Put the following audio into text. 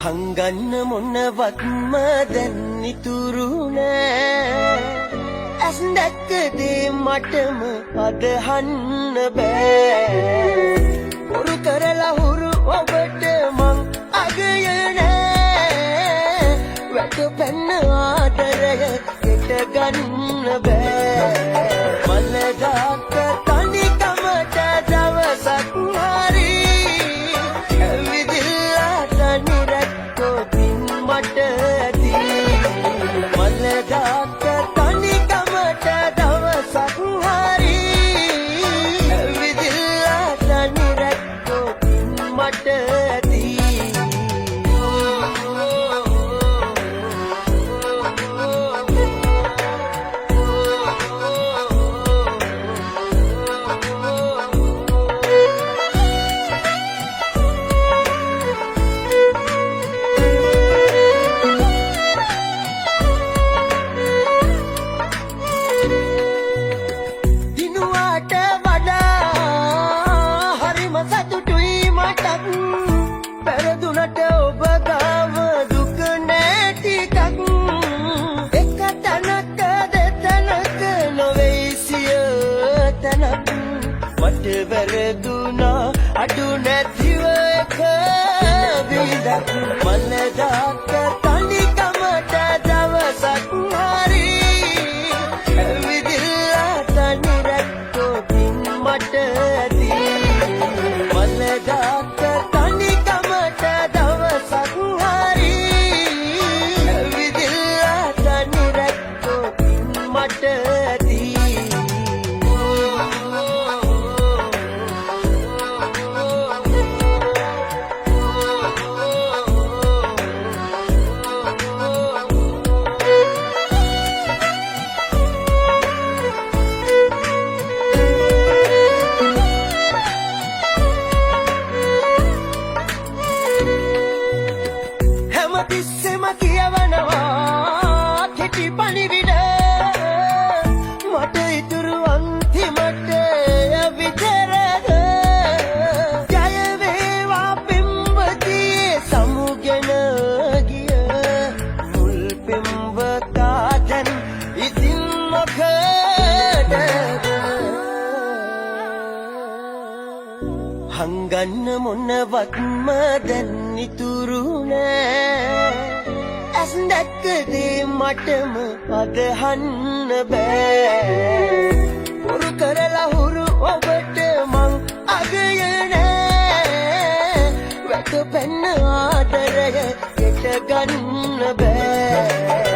හංගන්න මොනවත්ම දැන් ඉතුරු නෑ ඇස් දැක්ක දේ මටම අදහන්න බෑ උරු කරලා හුරු ඔබට මං අගය නෑ වැටපැන්න ආදරය ගෙට ගන්න බෑ මලදාක තනිකමට දවසක් හරි ඇවිදිලා තනිරැක්කොතින් මට ඇති මලදාක තනිකමට දවසක් හරි ඇවිදිලා තනිරැක්කොතින් මට ඇති පෙරදුනට ඔබ ගාව දුක නැටිකක් එක තැනක දෙතැනක නොවෙයි සිය තැනක් මට වැරදුනා අඩු නැතිව එක බිඳක් මලදාක තනිකමට දවසක් හරි ඇවිදිලා තනිරැක්කොතින් මට ඇති මලදාක තිස්සෙම කියවනවා කෙටි පණිවිඩ මට ඉතුරු අන්තිමට විතරද ජය වේවා පෙම්වතියේ සමුගෙන ගිය මුල් පෙම්වතා දැන් ඉතින් මොකටද හංගන්න මොනවත්ම දැන් ඉතුරු නෑ ඇස් දැක්ක දේ මටම අදහන්න බෑ උරු කරලා හුරු ඔබට මං අගය නෑ වැටපැන්න ආදරය ගෙට ගන්න බෑ